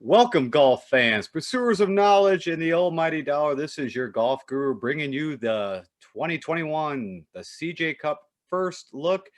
Welcome, golf fans, pursuers of knowledge in the almighty dollar. This is your golf guru bringing you the 2021, the CJ Cup first look.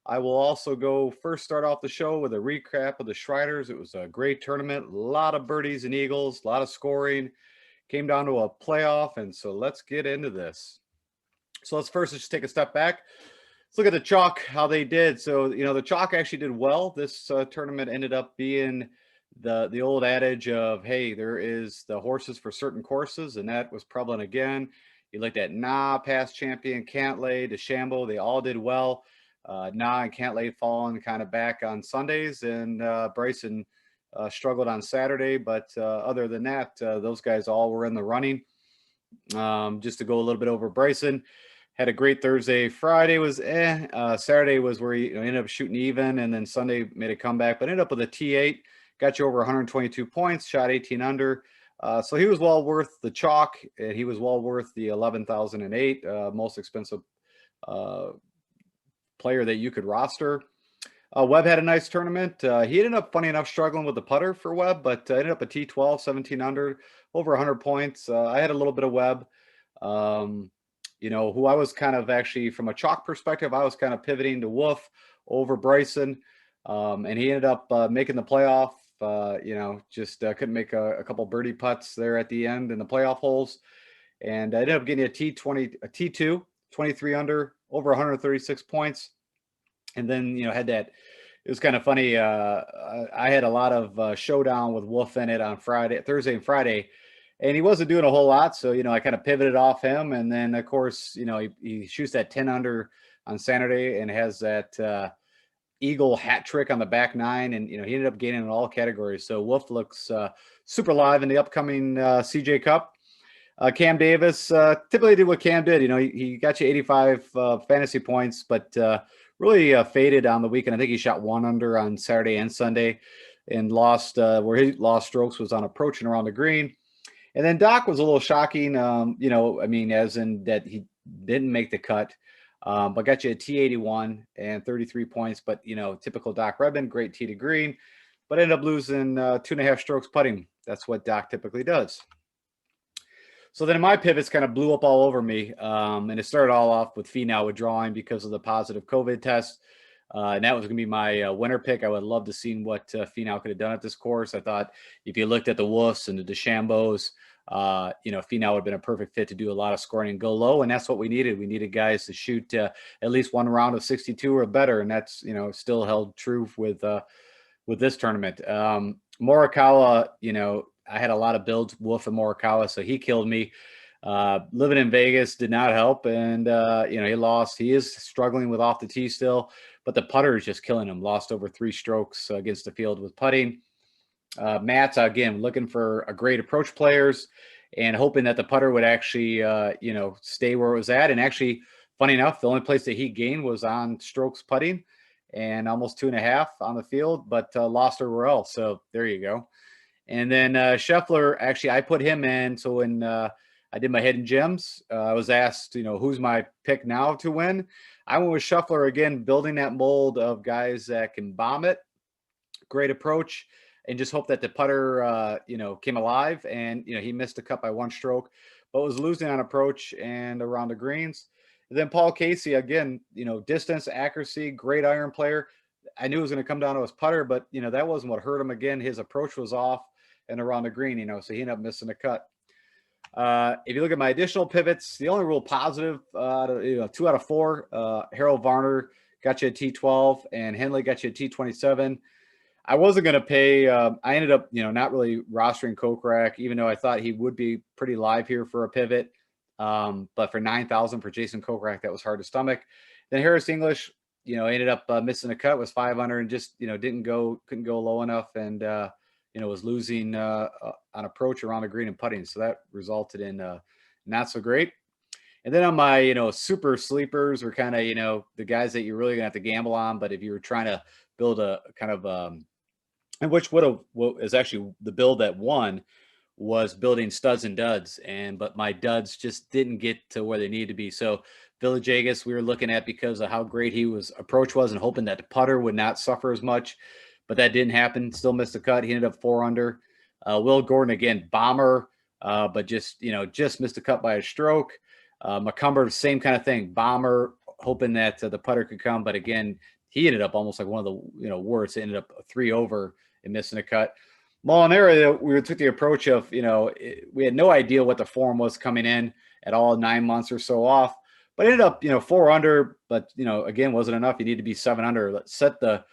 I will also start off the show with a recap of the Shriners. It was a great tournament, a lot of birdies and eagles, a lot of scoring. Came down to a playoff, and so let's get into this. So let's first just take a step back. Let's look at the chalk, how they did. So, the chalk actually did well. This tournament ended up being the old adage of, hey, there is the horses for certain courses, and that was prevalent again. You looked at past champion, Cantlay, DeChambeau, they all did well. And Cantlay falling kind of back on Sundays, and Bryson struggled on Saturday. But other than that, those guys all were in the running. Just to go a little bit over Bryson, had a great Thursday. Friday was Saturday was where he ended up shooting even, and then Sunday made a comeback, but ended up with a T8. Got you over 122 points, shot 18 under. So he was well worth the chalk, and he was well worth the 11,008, most expensive player that you could roster. Webb had a nice tournament. He ended up, funny enough, struggling with the putter for Webb, but ended up a T12, 17 under, over 100 points. I had a little bit of Webb. Who I was kind of actually, from a chalk perspective, I was kind of pivoting to Wolf over Bryson. And he ended up making the playoff. Just couldn't make a couple birdie putts there at the end in the playoff holes. And I ended up getting a T2, 23 under, over 136 points. And then, had that, it was kind of funny. I had a lot of showdown with Wolf in it on Thursday and Friday, and he wasn't doing a whole lot. So, I kind of pivoted off him. And then, of course, he shoots that 10 under on Saturday and has that eagle hat trick on the back nine, and he ended up gaining in all categories. So Wolf looks super live in the upcoming CJ Cup. Cam Davis typically did what Cam did. He got you 85 fantasy points, but really faded on the weekend. I think he shot 1 under on Saturday and Sunday, and lost where he lost strokes was on approaching around the green. And then Doc was a little shocking. As in that he didn't make the cut. But got you a T81 and 33 points. But, typical Doc Redman, great tee to green, but ended up losing 2.5 strokes putting. That's what Doc typically does. So then my pivots kind of blew up all over me. And it started all off with Finau withdrawing because of the positive COVID test. And that was going to be my winner pick. I would love to see what Finau could have done at this course. I thought if you looked at the Wolves and the DeChambeaus, Finau would have been a perfect fit to do a lot of scoring and go low, and that's what we needed. We needed guys to shoot at least one round of 62 or better, and that's still held true with this tournament. Morikawa, I had a lot of builds, Wolf and Morikawa, so he killed me. Living in Vegas did not help, and he lost. He is struggling with off the tee still, but the putter is just killing him. Lost over 3 strokes against the field with putting. Matt's, again, looking for a great approach players and hoping that the putter would actually, stay where it was at. And actually, funny enough, the only place that he gained was on strokes putting and almost 2.5 on the field, but lost everywhere else. So there you go. And then Scheffler, actually, I put him in. So when I did my hidden gems, I was asked, who's my pick now to win? I went with Scheffler again, building that mold of guys that can bomb it, great approach, and just hope that the putter, came alive. And, he missed a cut by 1 stroke, but was losing on approach and around the greens. And then Paul Casey, again, distance, accuracy, great iron player. I knew it was going to come down to his putter, but, that wasn't what hurt him. Again, his approach was off and around the green, so he ended up missing a cut. If you look at my additional pivots, the only real positive, 2 out of 4, Harold Varner got you a T12 and Henley got you a T27. I wasn't going to pay. I ended up, not really rostering Kokrak, even though I thought he would be pretty live here for a pivot. But for 9,000 for Jason Kokrak, that was hard to stomach. Then Harris English, ended up missing a cut, was 500 and just, couldn't go low enough, and was losing on approach around the green and putting. So that resulted in not so great. And then on my, super sleepers were kind of, the guys that you're really gonna have to gamble on. But if you were trying to build a kind of, and which is actually the build that won, was building studs and duds. But my duds just didn't get to where they needed to be. So Villegas we were looking at because of how great his approach was and hoping that the putter would not suffer as much, but that didn't happen. Still missed the cut. He ended up 4 under. Will Gordon, again, bomber, but just missed the cut by a stroke. McCumber, same kind of thing, bomber, hoping that the putter could come, but again, he ended up almost like one of the worst. It ended up 3 over and missing a cut. Molinari, we took the approach of we had no idea what the form was coming in at all, 9 months or so off, but ended up 4 under. But again, wasn't enough. You need to be 7 under. Let's set the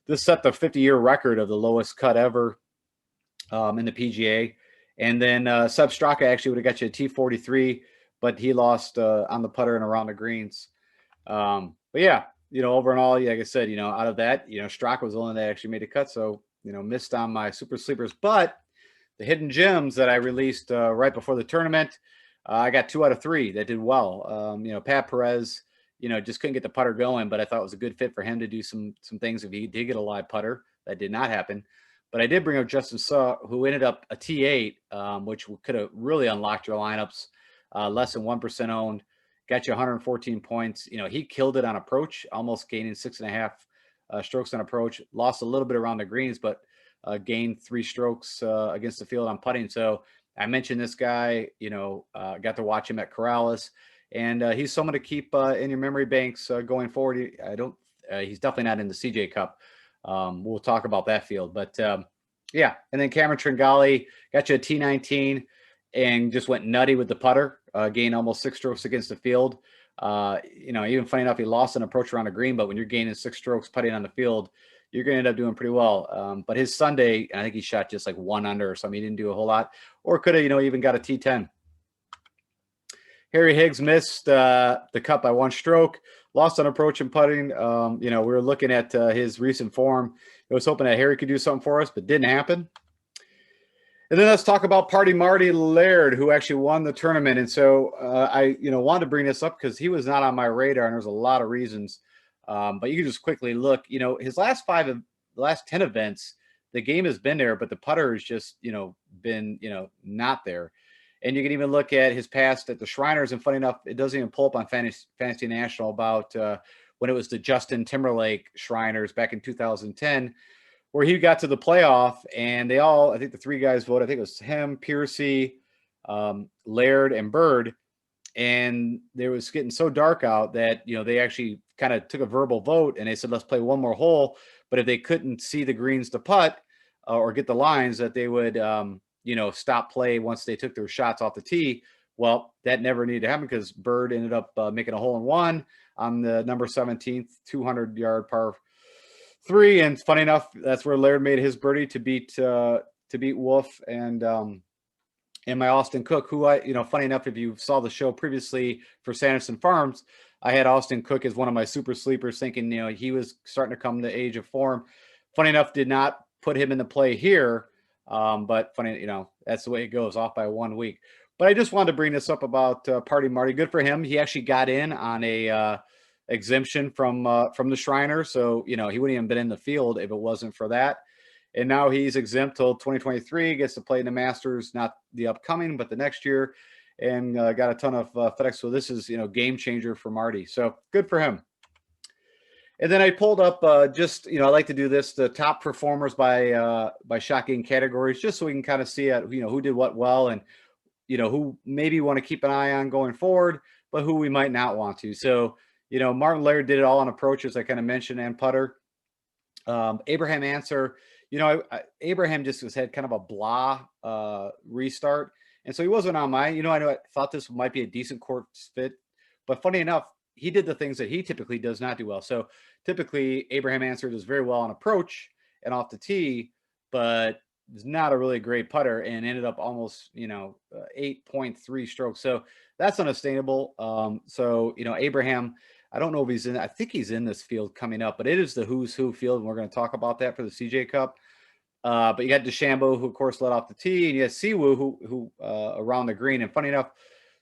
50-year record of the lowest cut ever in the PGA. And then Seb Straka actually would have got you a T43, but he lost on the putter and around the greens. But yeah, over and all, like I said, out of that, Straka was the one that actually made a cut. So, missed on my super sleepers. But the hidden gems that I released right before the tournament, I got 2 out of 3 that did well. Pat Perez, just couldn't get the putter going, but I thought it was a good fit for him to do some things if he did get a live putter. That did not happen. But I did bring up Justin Suh, who ended up a T8, which could have really unlocked your lineups. Less than 1% owned, got you 114 points. He killed it on approach, almost gaining 6.5 strokes on approach. Lost a little bit around the greens, but gained 3 strokes against the field on putting. So I mentioned this guy, got to watch him at Corrales, and he's someone to keep in your memory banks going forward. He's definitely not in the CJ Cup. We'll talk about that field, but yeah. And then Cameron Tringali got you a T19 and just went nutty with the putter, gained almost 6 strokes against the field. Even funny enough, he lost an approach around the green, but when you're gaining 6 strokes putting on the field, you're going to end up doing pretty well. But his Sunday, I think he shot just like 1 under or something. He didn't do a whole lot, or could have, even got a T10. Harry Higgs missed the cut by 1 stroke, lost on approach and putting. We were looking at his recent form. I was hoping that Harry could do something for us, but didn't happen. And then let's talk about Marty Laird, who actually won the tournament. And so I wanted to bring this up because he was not on my radar, and there's a lot of reasons. But you can just quickly look. His last 10 events, the game has been there, but the putter has just been not there. And you can even look at his past at the Shriners. And funny enough, it doesn't even pull up on Fantasy National about when it was the Justin Timberlake Shriners back in 2010, where he got to the playoff, and I think the 3 guys voted. I think it was him, Piercy, Laird, and Bird. And it was getting so dark out that, they actually kind of took a verbal vote, and they said, let's play 1 more hole. But if they couldn't see the greens to putt or get the lines, that they would, stop play once they took their shots off the tee. Well, that never needed to happen because Bird ended up making a hole-in-one on the number 17th, 200-yard par 3. And funny enough, that's where Laird made his birdie to beat Wolf and my Austin Cook, who funny enough, if you saw the show previously for Sanderson Farms, I had Austin Cook as one of my super sleepers, thinking he was starting to come to age of form. Funny enough, did not put him into play here. But funny, that's the way it goes, off by 1 week. But I just wanted to bring this up about Marty. Good for him. He actually got in on a exemption from the Shriner, so he wouldn't even been in the field if it wasn't for that. And now he's exempt till 2023. Gets to play in the Masters, not the upcoming, but the next year, and got a ton of FedEx. So this is game changer for Marty. So good for him. And then I pulled up I like to do this, the top performers by shocking categories, just so we can kind of see who did what well, and who maybe want to keep an eye on going forward, but who we might not want to. So Martin Laird did it all on approaches, I kind of mentioned, and putter. Abraham Answer, Abraham just had kind of a blah restart, and so he wasn't on mine. I thought this might be a decent course fit, but funny enough, he did the things that he typically does not do well. So typically Abraham Answer does very well on approach and off the tee, but is not a really great putter, and ended up almost 8.3 strokes. So that's unsustainable. So Abraham, I don't know if he's in. I think he's in this field coming up, but it is the who's who field, and we're going to talk about that for the CJ Cup. But you got DeChambeau, who of course led off the tee, and you had Siwoo, who around the green. And funny enough,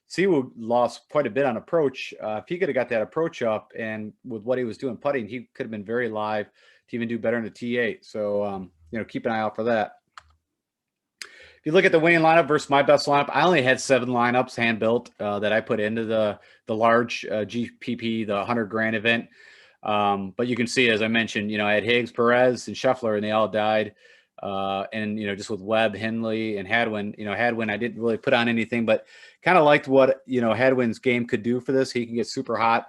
Siwoo lost quite a bit on approach. If he could have got that approach up, and with what he was doing putting, he could have been very live to even do better in the T8. So keep an eye out for that. if you look at the winning lineup versus my best lineup, I only had 7 lineups hand built that I put into the large GPP, the 100 grand event. But you can see, as I mentioned, I had Higgs, Perez, and Scheffler, and they all died. And just with Webb, Henley, and Hadwin, Hadwin, I didn't really put on anything, but kind of liked what Hadwin's game could do for this. He can get super hot,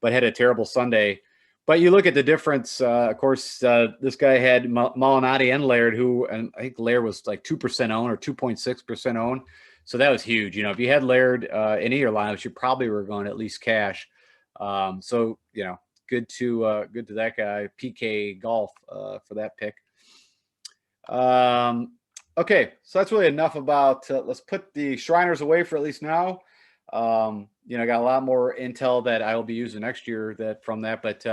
but had a terrible Sunday. But you look at the difference. Of course, this guy had Molinari and Laird, and I think Laird was like 2% owned or 2.6% owned. So that was huge. If you had Laird in any of your lineups, you probably were going at least cash. So good to that guy, PK Golf, for that pick. Okay, so that's really enough about. Let's put the Shriners away for at least now. I got a lot more intel that I will be using next year from that, but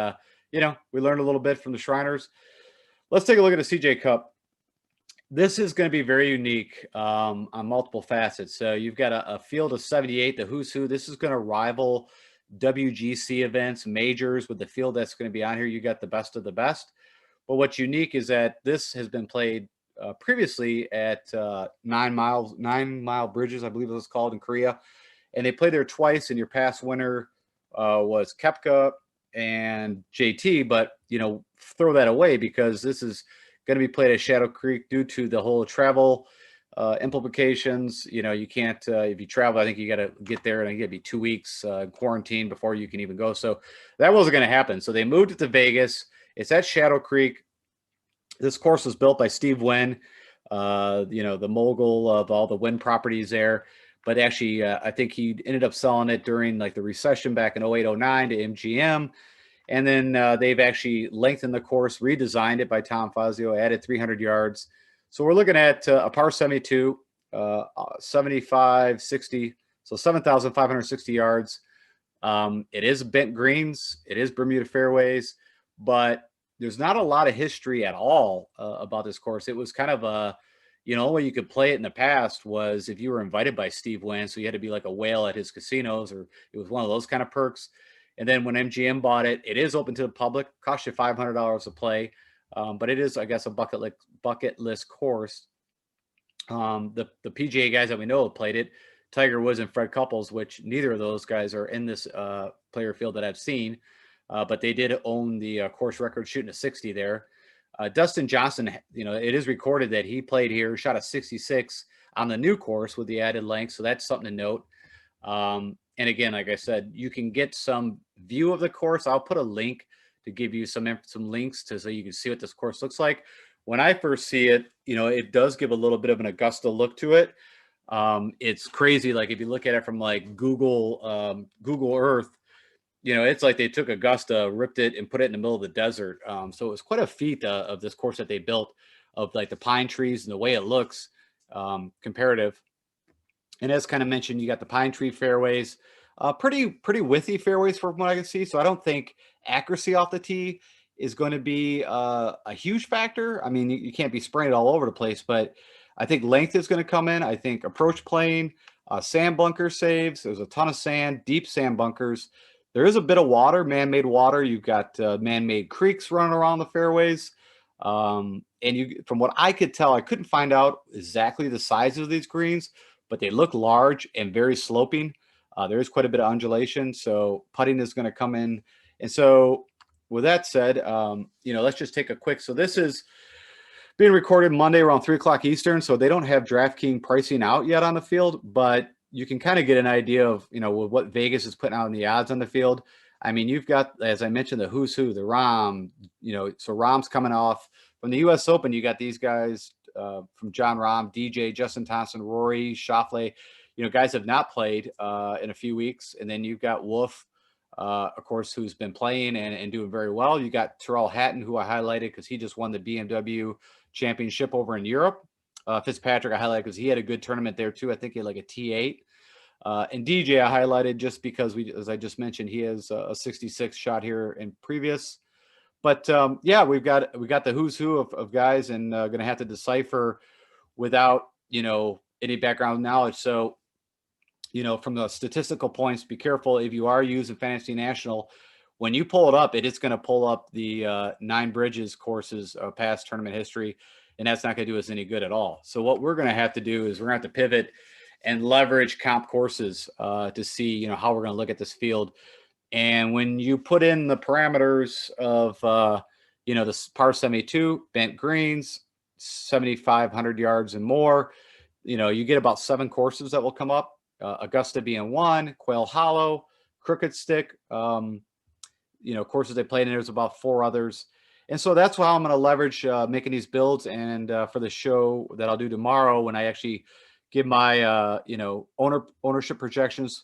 we learned a little bit from the Shriners. Let's take a look at the CJ Cup. This is going to be very unique on multiple facets. So you've got a field of 78, the who's who. This is going to rival WGC events, majors, with the field that's going to be on here. You got the best of the best. But what's unique is that this has been played previously at 9 Mile Bridges, I believe it was called, in Korea. And they played there twice, and your past winner was Koepka and JT. But, throw that away because this is going to be played at Shadow Creek due to the whole travel implications. You can't, if you travel, I think you got to get there, and I think it'd be 2 weeks quarantine before you can even go. So that wasn't going to happen. So they moved it to Vegas. It's at Shadow Creek. This course was built by Steve Wynn, the mogul of all the Wynn properties there. But actually, I think he ended up selling it during like the recession back in 08, 09 to MGM. And then they've actually lengthened the course, redesigned it by Tom Fazio, added 300 yards. So we're looking at a par 72, 75, 60, so 7,560 yards. It is bent greens. It is Bermuda fairways, but there's not a lot of history at all about this course. It was kind of the way you could play it in the past was if you were invited by Steve Wynn, so you had to be like a whale at his casinos, or it was one of those kind of perks. And then when MGM bought it, it is open to the public, cost you $500 to play. But it is, I guess, a bucket list course. The PGA guys that we know have played it, Tiger Woods and Fred Couples, which neither of those guys are in this player field that I've seen. But they did own the course record, shooting a 60 there. Dustin Johnson, it is recorded that he played here, shot a 66 on the new course with the added length. So that's something to note. And again, like I said, you can get some view of the course. I'll put a link to give you some links so you can see what this course looks like. When I first see it, it does give a little bit of an Augusta look to it. It's crazy. Like if you look at it from like Google Earth, it's like they took Augusta, ripped it, and put it in the middle of the desert. So it was quite a feat of this course that they built, of like the pine trees and the way it looks, comparative. And as kind of mentioned, you got the pine tree fairways, pretty widthy fairways from what I can see. So I don't think accuracy off the tee is going to be a huge factor. I mean, you can't be spraying it all over the place, but I think length is going to come in. I think approach playing, sand bunker saves. There's a ton of sand, deep sand bunkers. There is a bit of water, man-made water. You've got man-made creeks running around the fairways. And from what I could tell, I couldn't find out exactly the size of these greens, but they look large and very sloping. There is quite a bit of undulation, so putting is going to come in. And so with that said, let's just take a quick. So this is being recorded Monday around 3 o'clock Eastern, so they don't have DraftKings pricing out yet on the field, but you can kind of get an idea of, what Vegas is putting out in the odds on the field. I mean, you've got, as I mentioned, the who's who, the Rahm, so Rahm's coming off from the U.S. Open. You got these guys from John Rahm, DJ, Justin Thompson, Rory, Schauffele, guys have not played in a few weeks. And then you've got Wolf, of course, who's been playing and doing very well. You got Tyrrell Hatton, who I highlighted because he just won the BMW championship over in Europe. Fitzpatrick I highlighted because he had a good tournament there too. I think he had like a T8. And DJ I highlighted just because as I just mentioned, he has a 66 shot here in previous. But yeah, we got the who's who of guys, and going to have to decipher without any background knowledge. So from the statistical points, be careful if you are using Fantasy National. When you pull it up, it is going to pull up the 9 Bridges courses past tournament history. and that's not going to do us any good at all. So what we're going to have to do is we're going to have to pivot and leverage comp courses to see, you know, how we're going to look at this field. And when you put in the parameters of, you know, the par 72, bent greens, 7,500 yards and more, you know, you get about 7 courses that will come up. Augusta being one, Quail Hollow, Crooked Stick, you know, courses they played in. There's about 4 others. And so that's how I'm going to leverage making these builds. And for the show that I'll do tomorrow, when I actually give my, you know, ownership projections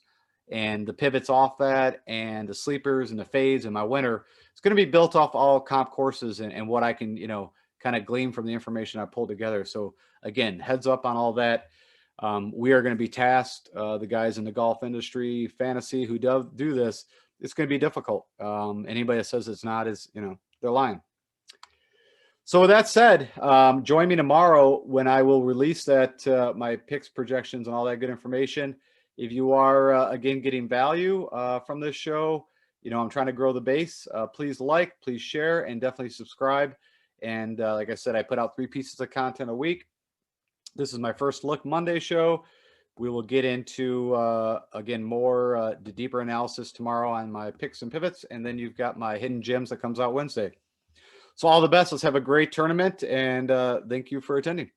and the pivots off that and the sleepers and the fades and my winner, it's going to be built off all comp courses and what I can, you know, kind of glean from the information I pulled together. So again, heads up on all that. We are going to be tasked, the guys in the golf industry, fantasy who do this. It's going to be difficult. Anybody that says it's not is, you know, they're lying. So with that said, join me tomorrow when I will release that, my picks, projections, and all that good information. If you are, again, getting value from this show, you know, I'm trying to grow the base. Please like, please share, and definitely subscribe. And like I said, I put out 3 pieces of content a week. This is my first look Monday show. We will get into, again, more the deeper analysis tomorrow on my picks and pivots. And then you've got my hidden gems that comes out Wednesday. So all the best. Let's have a great tournament. And thank you for attending.